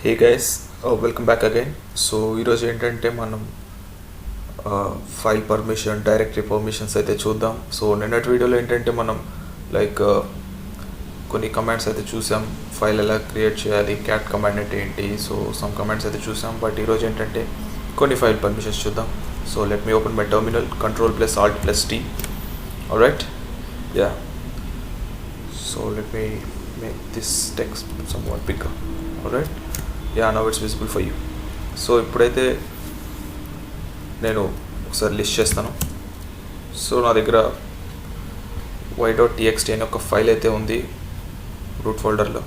Hey guys, welcome back again. So ఈరోజు ఏంటంటే మనం ఫైల్ పర్మిషన్, డైరెక్టరీ పర్మిషన్స్ అయితే చూద్దాం. సో నిన్నటి వీడియోలో ఏంటంటే మనం లైక్ కొన్ని కమాండ్స్ అయితే చూసాం, ఫైల్ ఎలా క్రియేట్ చేయాలి, క్యాట్ కమాండ్ అంటే ఏంటి. సో సమ్ కమాండ్స్ అయితే చూసాం. బట్ ఈరోజు ఏంటంటే కొన్ని ఫైల్ పర్మిషన్స్ చూద్దాం. So let me open my terminal, Ctrl+Alt+T. Alright, yeah. So let me make this text somewhat bigger. Alright, yeah, now it's visible for you. So ఇప్పుడైతే నేను ఒకసారి list చేస్తాను. సో నా దగ్గర y.txt అనే ఒక ఫైల్ అయితే ఉంది రూట్ ఫోల్డర్లో.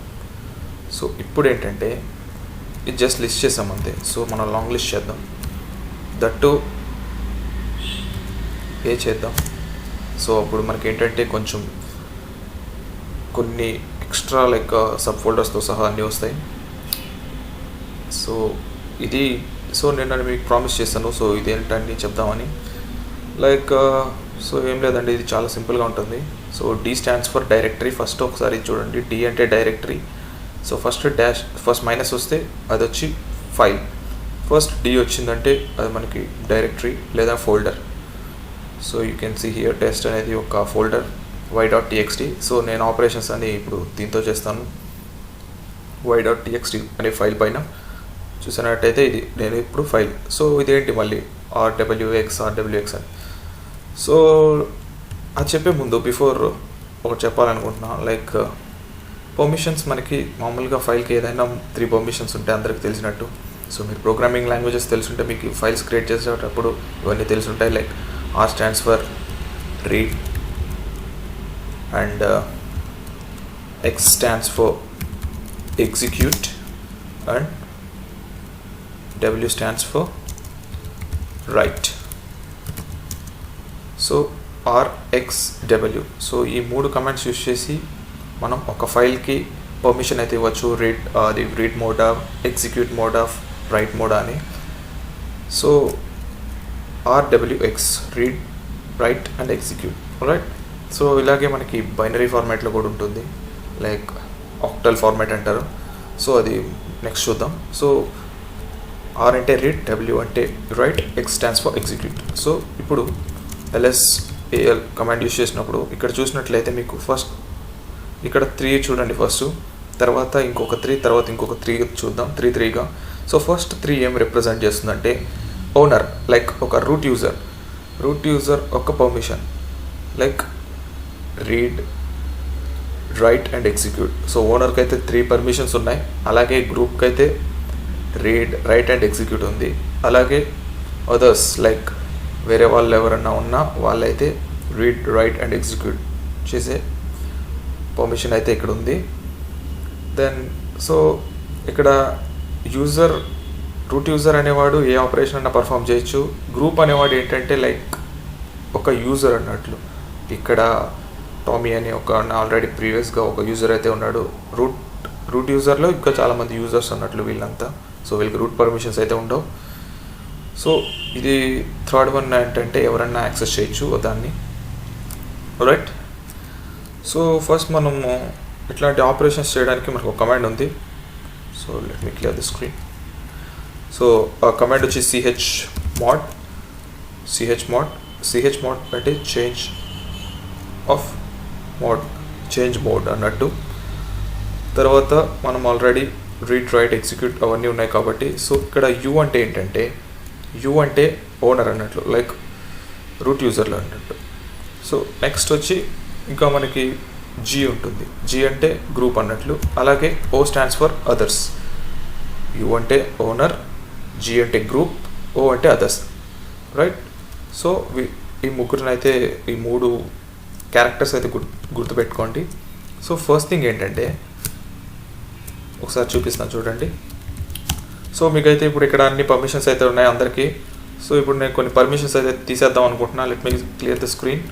సో ఇప్పుడు ఏంటంటే ఇది జస్ట్ లిస్ట్ చేసాం అంతే. సో మనం లాంగ్ లిస్ట్ చేద్దాం, దట్టు చేద్దాం. సో అప్పుడు మనకి ఏంటంటే కొంచెం కొన్ని ఎక్స్ట్రా లైక్ సబ్ ఫోల్డర్స్తో సహా అన్నీ వస్తాయి. సో ఇది నేను మీకు ప్రామిస్ చేస్తాను. సో ఇదేంటని చెప్దామని లైక్ సో ఏం లేదండి, ఇది చాలా సింపుల్గా ఉంటుంది. So D stands for directory. First ఒకసారి చూడండి, D అంటే డైరెక్టరీ. సో ఫస్ట్ మైనస్ వస్తే అది వచ్చి ఫైల్. ఫస్ట్ D వచ్చిందంటే అది మనకి డైరెక్టరీ లేదా folder. So you can see here test అనేది ఒక ఫోల్డర్ y.txt. సో నేను ఆపరేషన్స్ అని ఇప్పుడు దీంతో చేస్తాను. y.txt అనే ఫైల్ పైన చూసినట్టయితే ఇది నేను ఇప్పుడు ఫైల్. సో ఇదేంటి మళ్ళీ rwx అని. సో అది చెప్పే ముందు బిఫోర్ ఒకటి చెప్పాలనుకుంటున్నా. లైక్ పర్మిషన్స్ మనకి మామూలుగా ఫైల్కి ఏదైనా 3 పర్మిషన్స్ ఉంటాయి, అందరికి తెలిసినట్టు. సో మీరు ప్రోగ్రామింగ్ లాంగ్వేజెస్ తెలుసుంటే మీకు ఫైల్స్ క్రియేట్ చేసేటప్పుడు ఇవన్నీ తెలుసుంటాయి. Like R stands for read, and X stands for execute, and W stands for write. So RXW. So ఈ 3 కమాండ్స్ యూస్ చేసి మనం ఒక ఫైల్కి పర్మిషన్ అయితే ఇవ్వచ్చు. రీడ్ మోడా, ఎగ్జిక్యూట్ మోడా, రైట్ మోడా అని. So RWX, read, right and execute. Right. So ఇలాగే మనకి binary ఫార్మాట్లో కూడా ఉంటుంది, లైక్ ఆక్టల్ ఫార్మాట్ అంటారు. సో అది నెక్స్ట్ చూద్దాం. సో R అంటే రీడ్, W అంటే right, X stands for execute. So ఇప్పుడు LSAL కమాండ్ యూస్ చేసినప్పుడు ఇక్కడ చూసినట్లయితే మీకు ఫస్ట్ ఇక్కడ 3 చూడండి ఫస్ట్, తర్వాత ఇంకొక 3, తర్వాత ఇంకొక 3 చూద్దాం, 3గా. సో ఫస్ట్ 3 ఏం రిప్రజెంట్ చేస్తుందంటే ఓనర్, లైక్ ఒక రూట్ యూజర్ ఒక permission, like read, right and execute. So ఓనర్కి అయితే 3 పర్మిషన్స్ ఉన్నాయి. అలాగే గ్రూప్కి అయితే రీడ్, రైట్ అండ్ ఎగ్జిక్యూట్ ఉంది. అలాగే అదర్స్ లైక్ వేరే వాళ్ళు ఎవరన్నా ఉన్నా వాళ్ళైతే రీడ్, రైట్ అండ్ ఎగ్జిక్యూట్ చేసే పర్మిషన్ అయితే ఇక్కడ ఉంది. దెన్ సో ఇక్కడ రూట్ యూజర్ అనేవాడు ఏ ఆపరేషన్ అన్నా పర్ఫామ్ చేయొచ్చు. గ్రూప్ అనేవాడు ఏంటంటే లైక్ ఒక యూజర్ అన్నట్లు. ఇక్కడ టామీ అని ఒక ఆల్రెడీ ప్రీవియస్గా ఒక యూజర్ అయితే ఉన్నాడు. రూట్ యూజర్లో ఇంకా చాలామంది యూజర్స్ అన్నట్లు వీళ్ళంతా. సో వీళ్ళకి రూట్ పర్మిషన్స్ అయితే ఉండవు. సో ఇది థర్డ్ వన్ ఏంటంటే ఎవరన్నా యాక్సెస్ చేయొచ్చు దాన్ని. రైట్. సో ఫస్ట్ మనము ఇట్లాంటి ఆపరేషన్స్ చేయడానికి మనకు ఒక కమాండ్ ఉంది. So let me clear the screen. So ఆ కమాండ్ వచ్చి chmod అంటే చేంజ్ మోడ్ అన్నట్టు. తర్వాత మనం ఆల్రెడీ రీడ్, రైట్, ఎగ్జిక్యూట్ అవన్నీ ఉన్నాయి కాబట్టి. సో ఇక్కడ U అంటే ఏంటంటే అంటే ఓనర్ అన్నట్లు, లైక్ రూట్ యూజర్లో అన్నట్టు. సో నెక్స్ట్ వచ్చి ఇంకా మనకి G ఉంటుంది. G అంటే గ్రూప్ అన్నట్లు. అలాగే O stands for others. U అంటే ఓనర్, G అంటే గ్రూప్, O అంటే అదర్స్. రైట్. సో ఈ ముగ్గురినైతే ఈ 3 క్యారెక్టర్స్ అయితే గుర్తుపెట్టుకోండి. సో ఫస్ట్ థింగ్ ఏంటంటే ఒకసారి చూపిస్తాను చూడండి. సో మీకైతే ఇప్పుడు ఇక్కడ అన్ని పర్మిషన్స్ అయితే ఉన్నాయి అందరికీ. సో ఇప్పుడు నేను కొన్ని పర్మిషన్స్ అయితే తీసేద్దాం అనుకుంటున్నా. Let me clear the screen.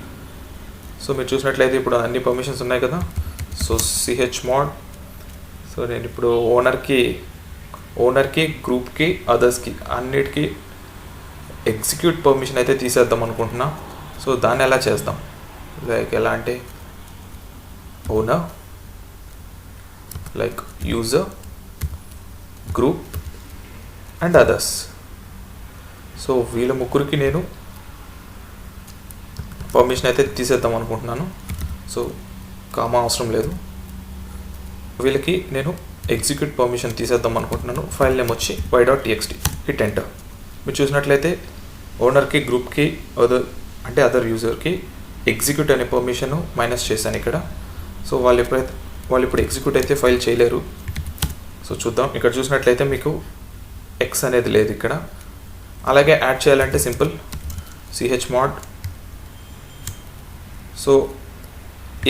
So మీరు చూసినట్లయితే ఇప్పుడు అన్ని పర్మిషన్స్ ఉన్నాయి కదా. So chmod. సో నేను ఇప్పుడు ఓనర్కి, గ్రూప్కి, అదర్స్కి అన్నిటికీ ఎగ్జిక్యూట్ పర్మిషన్ అయితే తీసేద్దాం అనుకుంటున్నా. సో దాన్ని ఎలా చేద్దాం, లైక్ ఎలా అంటే owner, like user, group and others. So వీళ్ళ ముగ్గురికి నేను పర్మిషన్ అయితే తీసేద్దాం అనుకుంటున్నాను. సో కామా అవసరం లేదు. వీళ్ళకి నేను ఎగ్జిక్యూట్ పర్మిషన్ తీసేద్దాం అనుకుంటున్నాను. ఫైల్ నేమ్ వచ్చి y.txt. Hit enter. మీరు చూసినట్లయితే ఓనర్కి, గ్రూప్కి, అదర్ యూజర్కి ఎగ్జిక్యూట్ అనే పర్మిషన్ మైనస్ చేశాను ఇక్కడ. సో వాళ్ళు ఇప్పుడు ఎగ్జిక్యూట్ అయితే ఫైల్ చేయలేరు. సో చూద్దాం. ఇక్కడ చూసినట్లయితే మీకు ఎక్స్ అనేది లేదు ఇక్కడ. అలాగే యాడ్ చేయాలంటే simple chmod. So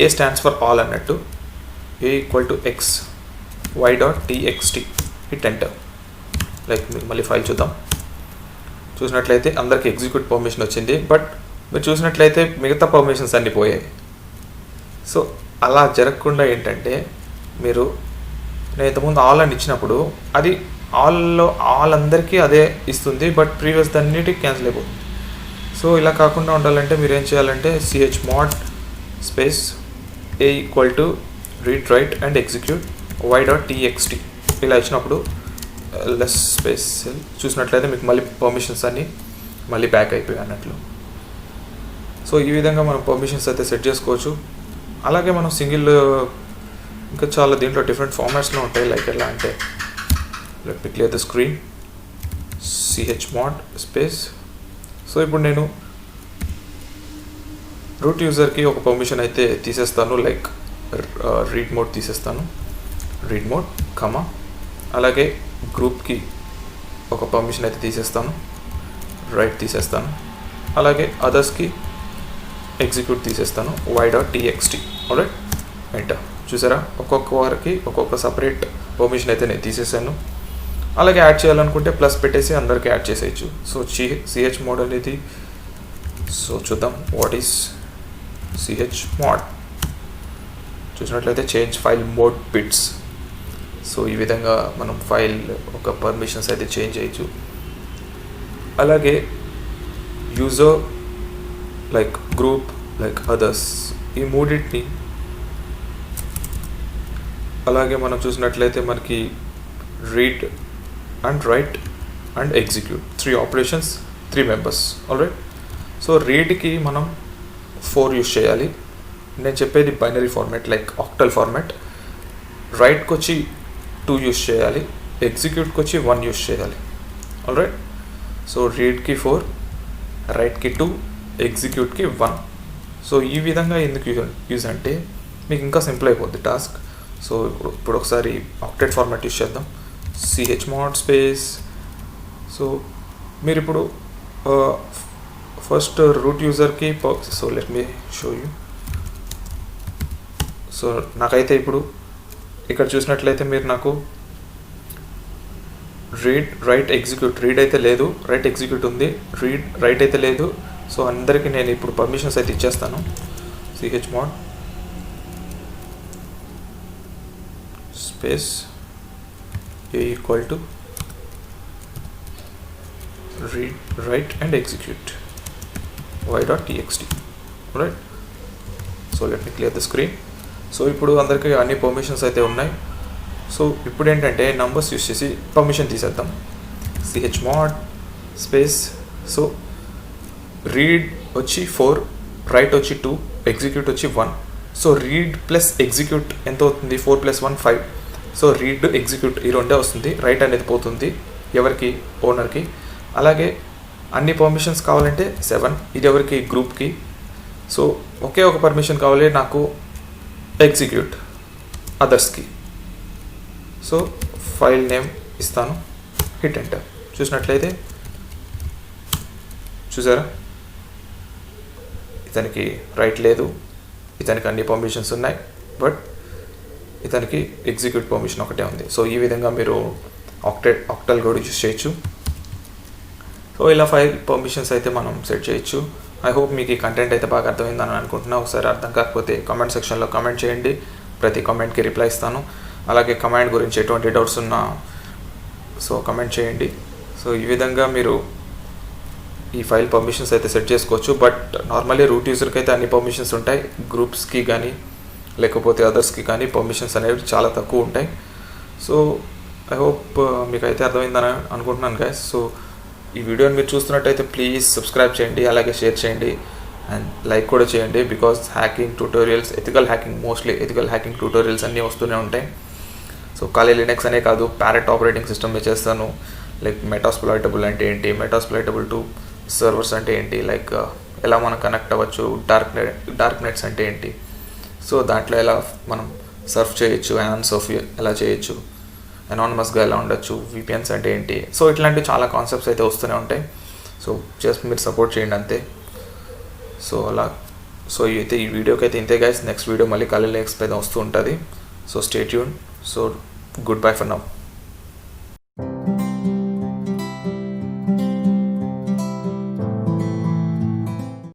A stands for all అన్నట్టు, a = x y.txt. Hit enter. మళ్ళీ ఫైల్ చూద్దాం. చూసినట్లయితే అందరికి ఎగ్జిక్యూట్ పర్మిషన్ వచ్చింది. బట్ మీరు చూసినట్లయితే మిగతా పర్మిషన్స్ అన్నీ పోయాయి. సో అలా జరగకుండా ఏంటంటే, నేను ఇంతకుముందు ఆల్ అని ఇచ్చినప్పుడు అది ఆల్ అందరికీ అదే ఇస్తుంది, బట్ ప్రీవియస్ అన్నిటికీ క్యాన్సిల్ అయిపోతుంది. సో ఇలా కాకుండా ఉండాలంటే మీరు ఏం చేయాలంటే chmod space a = read write and execute y.txt ఇలా ఇచ్చినప్పుడు లెస్ స్పేస్ చూసినట్లయితే మీకు మళ్ళీ పర్మిషన్స్ అన్నీ మళ్ళీ బ్యాక్ అయిపోయాయి అన్నట్లు. సో ఈ విధంగా మనం పర్మిషన్స్ అయితే సెట్ చేసుకోవచ్చు. అలాగే మనం ఇంకా చాలా దీంట్లో డిఫరెంట్ ఫార్మాట్స్లో ఉంటాయి. ఎలా అంటే, let me clear the screen. chmod space. So ఇప్పుడు నేను రూట్ యూజర్కి ఒక పర్మిషన్ అయితే తీసేస్తాను. రీడ్ మోడ్ తీసేస్తాను. రీడ్ మోడ్ కమా. అలాగే గ్రూప్కి ఒక పర్మిషన్ అయితే తీసేస్తాను. రైట్ తీసేస్తాను. అలాగే అదర్స్కి ఎగ్జిక్యూట్ తీసేస్తాను. y.txt. Alright, enter. చూసారా, ఒక్కొక్క వారికి ఒక్కొక్క సపరేట్ పర్మిషన్ అయితే నేను తీసేసాను. అలాగే యాడ్ చేయాలనుకుంటే ప్లస్ పెట్టేసి అందరికీ యాడ్ చేసేయచ్చు. సో chmod అనేది, సో చూద్దాం వాట్ ఈస్ chmod. చూసినట్లయితే change file mode bits. So ఈ విధంగా మనం ఫైల్ ఒక పర్మిషన్స్ అయితే చేంజ్ చేయొచ్చు. అలాగే యూజర్, గ్రూప్, అదర్స్, ఈ మూడింటిని అలాగే మనం చూసినట్లయితే మనకి read and write and execute 3 operations, 3 members. Alright. So రీడ్కి మనం 4 యూస్ చేయాలి. నేను చెప్పేది బైనరీ ఫార్మాట్, ఆక్టల్ ఫార్మాట్. రైట్కి వచ్చి 2 యూస్ చేయాలి. ఎగ్జిక్యూట్కి వచ్చి 1 యూస్ చేయాలి. ఆల్రైట్. సో రీడ్కి 4, రైట్కి 2, ఎగ్జిక్యూట్కి 1. సో ఈ విధంగా ఎందుకు యూజ్ అంటే మీకు ఇంకా సింపుల్ అయిపోద్ది టాస్క్. సో ఇప్పుడు ఒకసారి ఆక్టెట్ ఫార్మాట్ యూస్ చేద్దాం. chmod space. సో మీరు ఇప్పుడు ఫస్ట్ రూట్ యూజర్కి, so let me show you. So నాకైతే ఇప్పుడు ఇక్కడ చూసినట్లయితే మీరు నాకు రీడ్, రైట్, ఎగ్జిక్యూట్, రీడ్ అయితే లేదు, రైట్, ఎగ్జిక్యూట్ ఉంది, రీడ్, రైట్ అయితే లేదు. సో అందరికీ నేను ఇప్పుడు పర్మిషన్స్ అయితే ఇచ్చేస్తాను. chmod space a = read write and execute y.txt. Right. So let me clear the screen. So ఇప్పుడు అందరికీ అన్ని పర్మిషన్స్ అయితే ఉన్నాయి. సో ఇప్పుడు ఏంటంటే నంబర్స్ యూస్ చేసి పర్మిషన్ తీసేద్దాం. chmod space. సో రీడ్ వచ్చి 4, రైట్ వచ్చి 2, ఎగ్జిక్యూట్ వచ్చి 1. సో రీడ్ ప్లస్ ఎగ్జిక్యూట్ ఎంత అవుతుంది? 4 + 1 5. సో రీడ్, ఎగ్జిక్యూట్ ఈ రెండే వస్తుంది. రైట్ అనేది పోతుంది ఎవరికి? ఓనర్కి. అలాగే అన్ని పర్మిషన్స్ కావాలంటే 7. ఇది ఎవరికి? గ్రూప్కి. సో ఒకే ఒక పర్మిషన్ కావాలి నాకు, ఎగ్జిక్యూట్, అదర్స్కి. సో ఫైల్ నేమ్ ఇస్తాను. Hit enter. చూసినట్లయితే చూసారా, ఇతనికి రైట్ లేదు, ఇతనికి అన్ని పర్మిషన్స్ ఉన్నాయి, బట్ ఇతనికి ఎగ్జిక్యూట్ పర్మిషన్ ఒకటే ఉంది. సో ఈ విధంగా మీరు ఆక్టల్ కూడా యూజ్ చేయొచ్చు. సో ఇలా 5 పర్మిషన్స్ అయితే మనం సెట్ చేయొచ్చు. ఐ హోప్ మీకు ఈ కంటెంట్ అయితే బాగా అర్థమైందని అనుకుంటున్నా. ఒకసారి అర్థం కాకపోతే కామెంట్ సెక్షన్లో కామెంట్ చేయండి. ప్రతి కామెంట్కి రిప్లై ఇస్తాను. అలాగే కమాండ్ గురించి ఎటువంటి డౌట్స్ ఉన్నా సో కమెంట్ చేయండి. సో ఈ విధంగా మీరు ఈ ఫైల్ పర్మిషన్స్ అయితే సెట్ చేసుకోవచ్చు. బట్ నార్మల్లీ రూట్ యూజర్కి అయితే అన్ని పర్మిషన్స్ ఉంటాయి. గ్రూప్స్కి కానీ లేకపోతే అదర్స్కి కానీ పర్మిషన్స్ అనేవి చాలా తక్కువ ఉంటాయి. సో ఐ హోప్ మీకైతే అర్థమైందని అనుకుంటున్నాను గైస్. సో ఈ వీడియోని మీరు చూస్తున్నట్టయితే ప్లీజ్ సబ్స్క్రైబ్ చేయండి, అలాగే షేర్ చేయండి అండ్ లైక్ కూడా చేయండి. Because hacking tutorials, ethical hacking, mostly ethical hacking tutorials అన్నీ వస్తూనే ఉంటాయి. సో ఖాళీ లినక్స్ అనే కాదు, ప్యారెట్ ఆపరేటింగ్ సిస్టమ్ మీద చేస్తాను. లైక్ మెటాస్ప్లాయిటబుల్ అంటే ఏంటి, మెటాస్ప్లాయిటబుల్ టు సర్వర్స్ అంటే ఏంటి, లైక్ ఎలా మనం కనెక్ట్ అవ్వచ్చు, డార్క్ నెట్స్ అంటే ఏంటి, సో దాంట్లో ఎలా మనం సర్ఫ్ చేయొచ్చు, సర్ఫ్ ఎలా చేయొచ్చు, అనానమస్గా ఎలా ఉండొచ్చు, విపిఎన్స్ అంటే ఏంటి, సో ఇట్లాంటి చాలా కాన్సెప్ట్స్ అయితే వస్తూనే ఉంటాయి. సో జస్ట్ మీరు సపోర్ట్ చేయండి అంతే. సో అయితే ఈ వీడియోకి అయితే ఇంతే గైస్. నెక్స్ట్ వీడియో మళ్ళీ ఖాళీ లినక్స్ పైన వస్తూ ఉంటుంది. So stay tune. So good bye for now.